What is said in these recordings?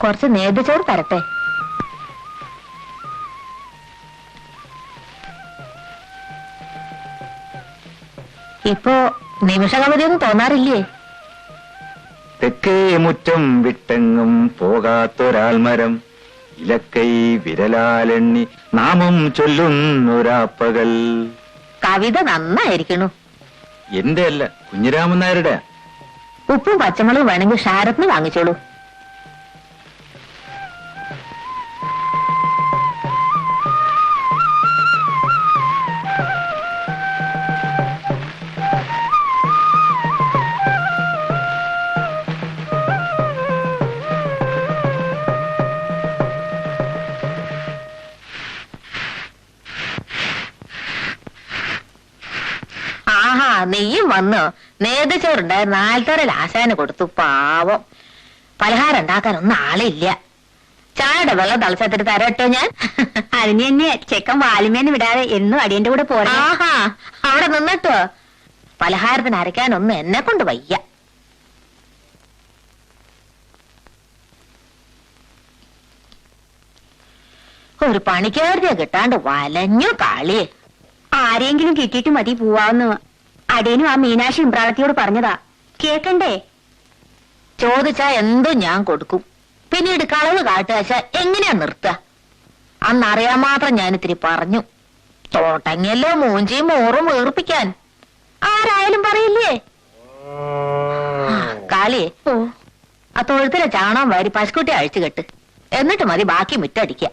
കുറച്ച് നേദ്യച്ചോറ് തരട്ടെ. ഇപ്പോ നിമിഷകവതിയൊന്നും തോന്നാറില്ലേ? തെക്കേ മുറ്റം വിട്ടെങ്ങും പോകാത്തൊരാൽമരം ഇലക്കൈ വിരലാലെണ്ണി നാമം ചൊല്ലുന്നൊരാപ്പകൽ. കവിത നന്നായിരിക്കണു. എന്റെ അല്ല, കുഞ്ഞിരാമൻ നായരുടെ. ഉപ്പും പച്ചമുളകും വേണമെങ്കിൽ ഷാരത്തിന് വാങ്ങിച്ചോളൂ. ആഹാ, നെയ്യും വന്നു. നേതച്ചോറുണ്ടായിരുന്നു. ആൽത്തറയിൽ ആശാന് കൊടുത്തു. പാവം. പലഹാരം ഉണ്ടാക്കാനൊന്നും ആളില്ല. ചായയുടെ വെള്ളം തളച്ചത്തിട്ട് തരട്ടോ ഞാൻ. അതിന് തന്നെ ചെക്കൻ വാലിമേന്ന് വിടാതെ എന്നും അടിയന്റെ കൂടെ പോരാ. ആഹാ, അവിടെ നിന്നിട്ടോ. പലഹാരത്തിന് അരയ്ക്കാനൊന്നും എന്നെ കൊണ്ട് വയ്യ. ഒരു പണിക്കാരുടെ കിട്ടാണ്ട് വലഞ്ഞു കാളിയെ. ആരെങ്കിലും കിട്ടിയിട്ട് മതി പോവാന്ന് അടിയനും ആ മീനാക്ഷി ഇമ്പ്രാളത്തിയോട് പറഞ്ഞതാ. കേക്കണ്ടേ? ചോദിച്ചാ എന്തും ഞാൻ കൊടുക്കും. പിന്നീട് കളവ് കാട്ടുകാശ എങ്ങനെയാ നിർത്തുക? അന്നറിയാൻ മാത്രം ഞാൻ ഇത്തിരി പറഞ്ഞു. തോട്ടങ്ങല്ലോ മൂഞ്ചിയും മോറും വേർപ്പിക്കാൻ ആരായാലും പറയില്ലേ? കാളിയെ, ആ തൊഴുത്തിലെ ചാണകം വാരി പശുക്കുട്ടി അഴിച്ചു കെട്ട്. എന്നിട്ട് മതി ബാക്കി മുറ്റടിക്ക.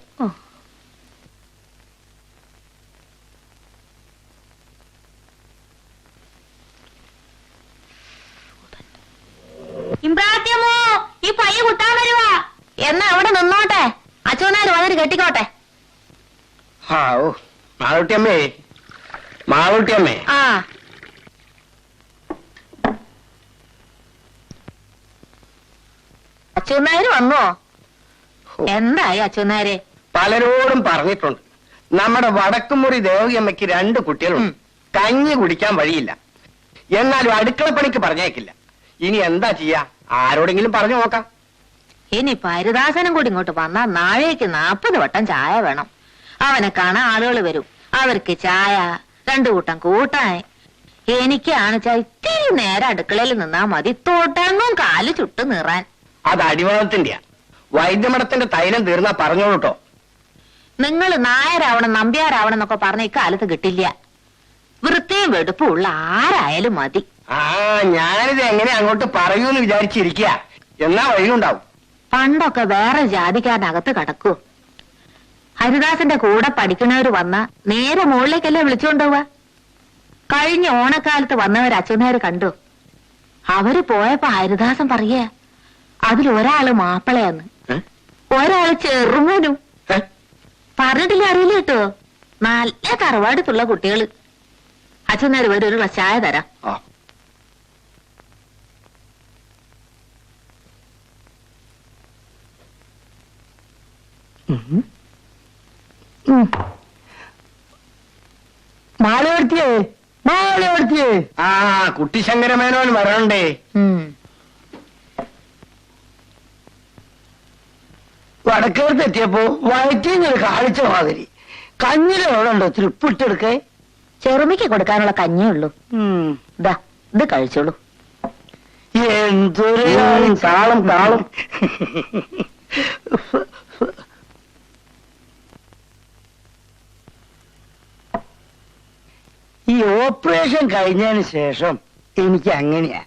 ഇമ്പ്രാളത്തിയമ്മോ, ഈ പയ്യ കുത്താൻ വരുവാ. എന്നാ അവിടെ നിന്നോട്ടെ. അച്ഛനാര് വന്നിട്ട് കെട്ടിക്കോട്ടെ. മാളൂട്ടിയമ്മേ, മാളൂട്ടിയമ്മേ. ആ, അച്ഛനാര് വന്നോ? എന്തായി അച്ഛനാരെ? പലരോടും പറഞ്ഞിട്ടുണ്ട്. നമ്മുടെ വടക്കുമുറി ദേവിയമ്മയ്ക്ക് 2 കുട്ടികളുണ്ട്. കഞ്ഞി കുടിക്കാൻ വഴിയില്ല. എന്നാലും അടുക്കളപ്പണിക്ക് പറഞ്ഞേക്കില്ല. ഇനി എന്താ ചെയ്യാ? ആരോടെങ്കിലും പറഞ്ഞു നോക്കാം. ഇനി പരിദാസനം കൂടി ഇങ്ങോട്ട് വന്നാ നാഴേക്ക് 40 വട്ടം ചായ വേണം. അവനെ കാണാൻ ആളുകൾ വരും. അവർക്ക് ചായ, 2 കൂട്ടം കൂട്ടാൻ. എനിക്കാണ് ഇത്തിരി നേരം അടുക്കളയിൽ നിന്നാ മതി. തോട്ടങ്ങും കാല് ചുട്ടു നീറാൻ. അത് അടിവാദത്തിന്റെയാ. വൈദ്യമഠത്തിന്റെ തൈലം തീർന്നാ പറഞ്ഞോളൂട്ടോ. നിങ്ങൾ നായരാവണം നമ്പ്യാരാവണം എന്നൊക്കെ പറഞ്ഞ ഇക്കാലത്ത് കിട്ടില്ല. വൃത്തിയും വെടുപ്പും ഉള്ള ആരായാലും മതി. ഞാനിത് എങ്ങനെ അങ്ങോട്ട് പറയൂന്ന് വിചാരിച്ചിരിക്കുക. എന്നാ വഴിയുണ്ടാവും. പണ്ടൊക്കെ വേറെ ജാതിക്കാരനകത്ത് കടക്കൂ. ഹരിദാസന്റെ കൂടെ പഠിക്കണവര് വന്ന നേരെ മുകളിലേക്കല്ലേ വിളിച്ചുകൊണ്ടുപോവാ. കഴിഞ്ഞ ഓണക്കാലത്ത് വന്നവർ അച്ഛനാര് കണ്ടു. അവര് പോയപ്പോ ഹരിദാസൻ പറയേ, അതിലൊരാള് മാപ്പിളയാന്ന്, ഒരാള് ചെറുമോനും. പറഞ്ഞിട്ടില്ല, അറിയില്ല കേട്ടോ. നല്ല തറവാടുത്തുള്ള കുട്ടികള്. അച്ഛനാര് വരും, ഒരു ഗ്ലാസ് ചായ തരാം. മാലവർത്തിയേ, മാലവർത്തിയേ. കുട്ടിശങ്കരമേനോൻ വരണ്ടേ? വടക്കേർത്ത് എത്തിയപ്പോ വയറ്റിന്നൊരു കാഴ്ച മാതിരി. കഞ്ഞിൽ എവിടെ ഉണ്ടോ? തൃപ്പിട്ടെടുക്കേ. ചെറുമിക്ക് കൊടുക്കാനുള്ള കഞ്ഞേ ഉള്ളൂ. ഇതാ, ഇത് കഴിച്ചോളൂ. എന്തൊരു താളം താളം. ഈ ഓപ്പറേഷൻ കഴിഞ്ഞതിന് ശേഷം എനിക്ക് അങ്ങനെയാ.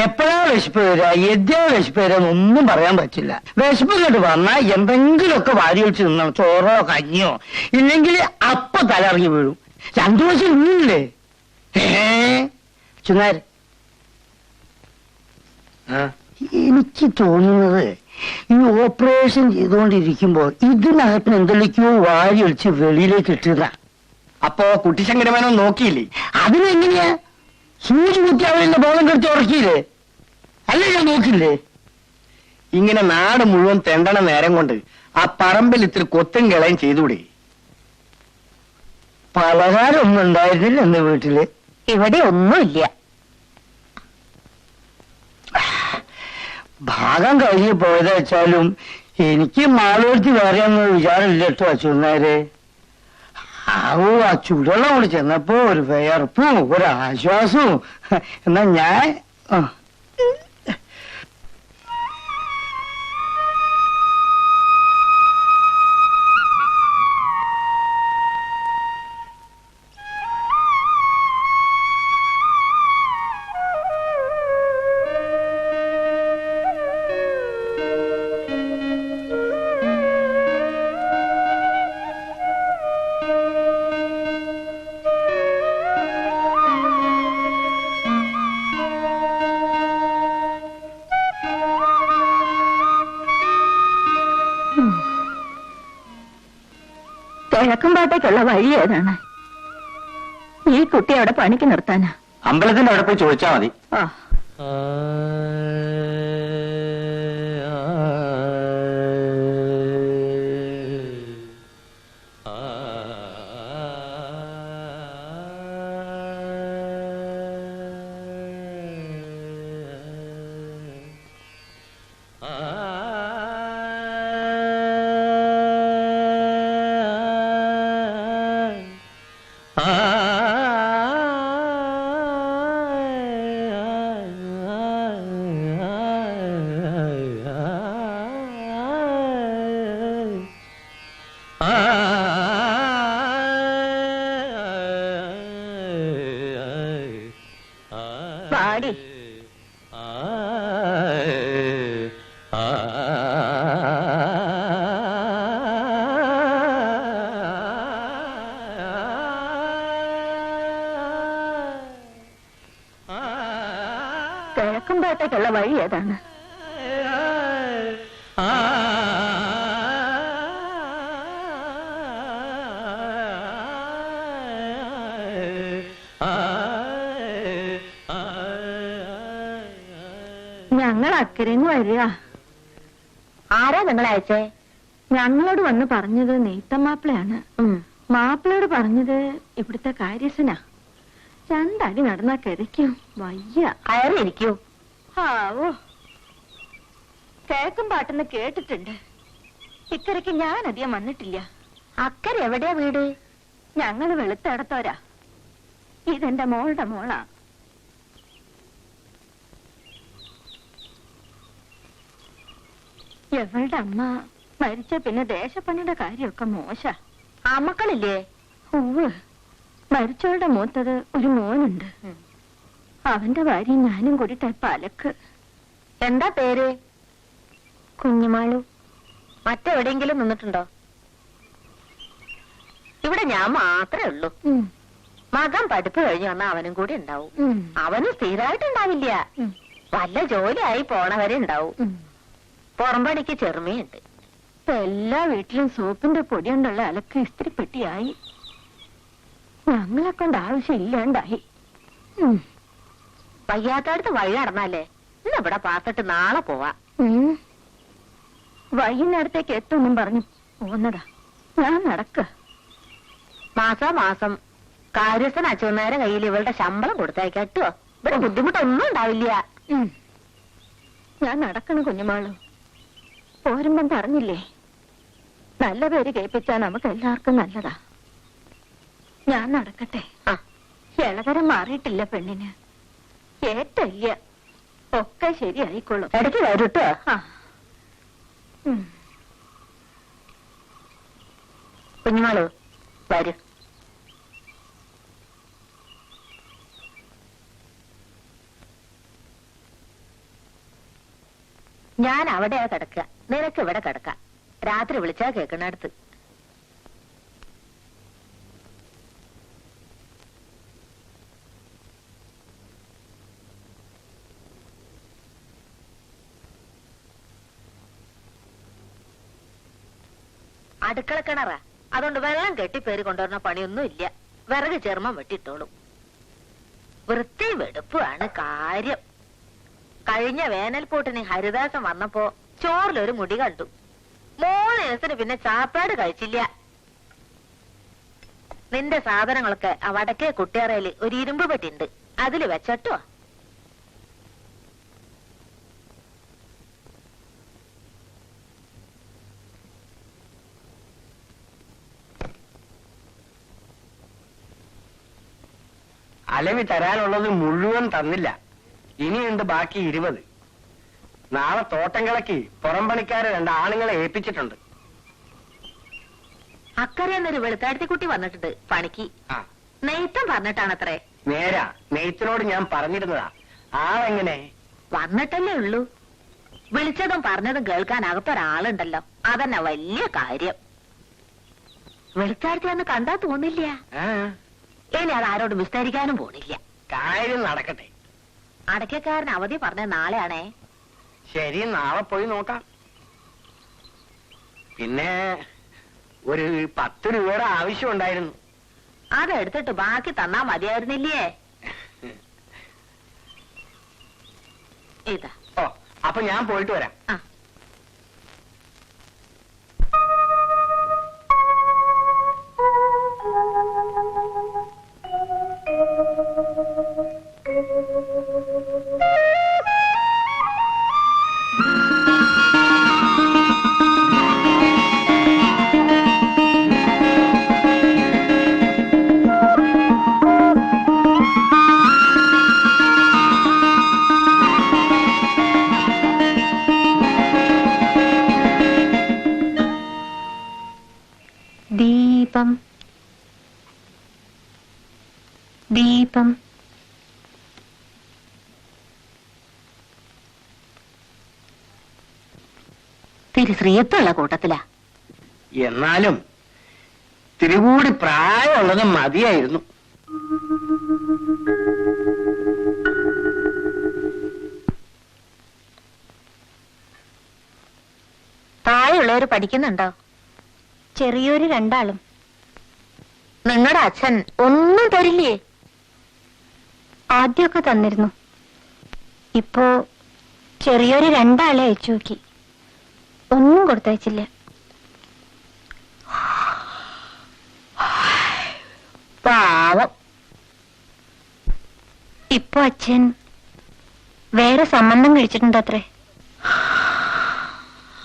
എപ്പോഴാ വിശപ്പ് വരാ, എദ്യാ വിശപ്പ് വരാന്നൊന്നും പറയാൻ പറ്റില്ല. വിശപ്പ് കേട്ട് വന്നാ എന്തെങ്കിലുമൊക്കെ വാരി വെച്ച് നിന്നണം. ചോറോ കഞ്ഞിയോ, ഇല്ലെങ്കിൽ അപ്പ തലറിഞ്ഞു വീഴും. 2 ദിവസം ഇല്ലേ ചുനാര്? എനിക്ക് തോന്നുന്നത് ഈ ഓപ്പറേഷൻ ചെയ്തുകൊണ്ടിരിക്കുമ്പോ ഇതിനകത്തിന് എന്തെങ്കിലോ വാരി ഒളിച്ച് വെളിയിലേക്ക് ഇട്ടുക. അപ്പോ കുട്ടിശങ്കരമേനോ നോക്കിയില്ലേ? അതിനെങ്ങനെയാ? സൂചി കുത്തി അവരുടെ ബോധം കെടുത്ത് ഉറക്കിയില്ലേ? അല്ലേ ഞാൻ നോക്കില്ലേ? ഇങ്ങനെ നാട് മുഴുവൻ തെണ്ടണ നേരം കൊണ്ട് ആ പറമ്പിൽ ഇത്തിരി കൊത്തും കിളയും ചെയ്തുകൂടി. പലഹാരം ഒന്നും ഉണ്ടായിരുന്നില്ല എന്റെ വീട്ടില്. ഇവിടെ ഒന്നുമില്ല. ഭാഗം കഴിഞ്ഞ് പോയത് വെച്ചാലും എനിക്ക് മാളൂർത്തി വേറെ ഒന്നും വിചാരമില്ല കേട്ടോ അച്ഛനാരെ. ആവോ ആ ചൂടുവെള്ളം കൂടി ചെന്നപ്പോ ഒരു വിയർപ്പും ഒരു ആശ്വാസവും. എന്നാ ഞാൻ കിഴക്കുംപാട്ടേക്കുള്ള വഴി ഏതാണ്? ഈ കുട്ടി അവിടെ പണിക്ക് നിർത്താനാ? അമ്പലത്തിന്റെ അവിടെ പോയി ചോദിച്ചാ മതി. ആ പാടി. കിഴക്കുംപാട്ടേക്കുള്ള വഴി ഏതാണ്? ഞങ്ങൾ അക്കരന്ന് വരിക. ആരാ നിങ്ങളെ അയച്ചേ? ഞങ്ങളോട് വന്ന് പറഞ്ഞത് നെയ്ത്തമാപ്പിളയാണ്. മാപ്പിളയോട് പറഞ്ഞത് ഇവിടുത്തെ കാര്യസ്ഥനാ. രണ്ടടി നടന്നാ കിതയ്ക്കും, വയ്യ. അയറിയിരിക്കൂ. ആവോ, കേക്കും പാട്ടെന്ന് കേട്ടിട്ടുണ്ട്. ഇക്കരയ്ക്ക് ഞാൻ അധികം വന്നിട്ടില്ല. അക്കരെ എവിടെയാ വീട്? ഞങ്ങള് വെളുത്തടത്തോരാ. ഇതെന്റെ മോളുടെ മോളാ. എവളുടെ അമ്മ മരിച്ച പിന്നെ ദേശപ്പണിയുടെ കാര്യമൊക്കെ മോശ. ആ മക്കളില്ലേ? ഉവ്വ്, മരിച്ചവളുടെ മൂത്തത് ഒരു മോനുണ്ട്. അവന്റെ ഭാര്യ ഞാനും കൂടിയിട്ട് പലക്ക്. എന്താ പേര്? കുഞ്ഞുമാളു. മറ്റെവിടെയെങ്കിലും നിന്നിട്ടുണ്ടോ? ഇവിടെ ഞാൻ മാത്രമേ ഉള്ളൂ. മകൻ പഠിപ്പ് കഴിഞ്ഞു വന്ന അവനും കൂടി ഉണ്ടാവും. അവനും സ്ഥിരമായിട്ടുണ്ടാവില്ല, വല്ല ജോലിയായി പോണവരെ ഉണ്ടാവും. പുറംപണിക്ക് ചെറുമയുണ്ട്. ഇപ്പൊ എല്ലാ വീട്ടിലും സോപ്പിന്റെ പൊടി കൊണ്ടുള്ള അലക്ക് ഇസ്തിരിപ്പെട്ടിയായി. ഞങ്ങളെ കൊണ്ട് ആവശ്യം ഇല്ലാണ്ടായി. വയ്യാത്തടുത്ത് വഴി നടന്നാലേ ഇന്ന് ഇവിടെ പാത്തിട്ട് നാളെ പോവാ. വൈകുന്നേരത്തേക്ക് എത്തുമെന്നും പറഞ്ഞു പോന്നതാ. ഞാൻ നടക്ക. മാസം കാര്യസ്ഥൻ അച്ഛനേരം കയ്യിൽ ഇവളുടെ ശമ്പളം കൊടുത്തേക്കട്ടോ. ഇവിടെ ബുദ്ധിമുട്ടൊന്നും ഉണ്ടാവില്ല. ഞാൻ നടക്കണ കുഞ്ഞുമാളു. പോരുമ്പം പറഞ്ഞില്ലേ, നല്ല പേര് കേൾപ്പിച്ചാൽ നമുക്ക് എല്ലാവർക്കും നല്ലതാ. ഞാൻ നടക്കട്ടെ. ഇളകരം മാറിയിട്ടില്ല പെണ്ണിന്. ഏറ്റല്ല, ഒക്കെ ശരിയായിക്കോളും. ഇടയ്ക്ക് വരൂട്ടോ. കുഞ്ഞുമാളു വരൂ. ഞാൻ അവിടെയാ കിടക്കുക, നിനക്ക് ഇവിടെ കിടക്കാം. രാത്രി വിളിച്ചാ കേൾക്കണടുത്ത്. അടുക്കള കിണറാ, അതുകൊണ്ട് വെള്ളം കെട്ടിപ്പേര് കൊണ്ടുവരുന്ന പണിയൊന്നും ഇല്ല. വിറക് ചെറുമം വെട്ടിട്ടോളും. വൃത്തി വെടുപ്പാണ് കാര്യം. കഴിഞ്ഞ വേനൽപൂട്ടിന് ഹരിദാസൻ വന്നപ്പോ ചോറിലൊരു മുടി കണ്ടു. 3 ദിവസത്തിന് പിന്നെ ചാപ്പാട് കഴിച്ചില്ല. നിന്റെ സാധനങ്ങളൊക്കെ ആ വടക്കേ കുട്ടിയറയില് ഒരു ഇരുമ്പ് പെട്ടിണ്ട്, അതില് വെച്ചട്ടോ. അലവി തരാനുള്ളത് മുഴുവൻ തന്നില്ല. ഇനിയുണ്ട് ബാക്കി 20. നാളെ തോട്ടങ്ങളൊക്കെ പുറം പണിക്കാരെ 2 ആണുങ്ങളെ ഏൽപ്പിച്ചിട്ടുണ്ട്. അക്കരെന്നൊരു വെളുത്താഴ്ത്തിക്കുട്ടി വന്നിട്ടുണ്ട് പണിക്ക്. ആ നെയ്ത്തം പറഞ്ഞിട്ടാണത്രേ. നേരാ, നെയ്ത്തിനോട് ഞാൻ പറഞ്ഞിരുന്നതാ. ആളെങ്ങനെ? വന്നിട്ടല്ലേ ഉള്ളൂ. വിളിച്ചതും പറഞ്ഞതും കേൾക്കാൻ അകത്തൊരാളുണ്ടല്ലോ, അതന്നെ വലിയ കാര്യം. വെളുത്താഴ്ച കണ്ടാ തോന്നില്ല. ഇനി അത് ആരോടും വിസ്തരിക്കാനും പോണില്ല. കാര്യം നടക്കട്ടെ. അടയ്ക്കക്കാരൻ അവധി പറഞ്ഞ നാളെയാണേ. ശരി, നാളെ പോയി നോക്കാം. പിന്നെ ഒരു 10 രൂപയുടെ ആവശ്യം ഉണ്ടായിരുന്നു. അതെടുത്തിട്ട് ബാക്കി തന്നാ മതിയായിരുന്നില്ലേ? ഇതാ. ഓ, അപ്പൊ ഞാൻ പോയിട്ട് വരാം. ആ. ദീപം ദീപം തിരുശ്രീയത്തുള്ള കൂട്ടത്തിലാ. എന്നാലും തിരുകൂടി പ്രായമുള്ളത് മതിയായിരുന്നു. താഴെയുള്ളവര് പഠിക്കുന്നുണ്ടോ? ചെറിയൊരു 2 ആളും. നിങ്ങളുടെ അച്ഛൻ ഒന്നും തരില്ലേ? ആദ്യമൊക്കെ തന്നിരുന്നു. ഇപ്പോ ചെറിയൊരു 2 ആളെ അയച്ചു നോക്കി, ഒന്നും കൊടുത്തയച്ചില്ല. പാവം. ഇപ്പൊ അച്ഛൻ വേറെ സംബന്ധം കഴിച്ചിട്ടുണ്ടത്രേ.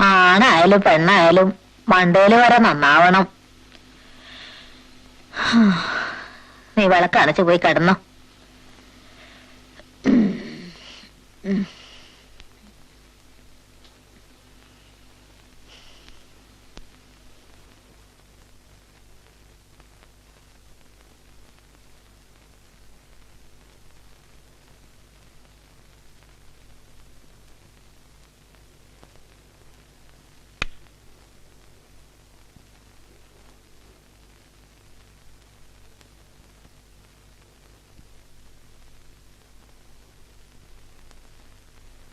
ആണായാലും പെണ്ണായാലും മണ്ടേല് വരെ നന്നാവണം. നീ വിളക്കടച്ചു പോയി കിടന്നോ.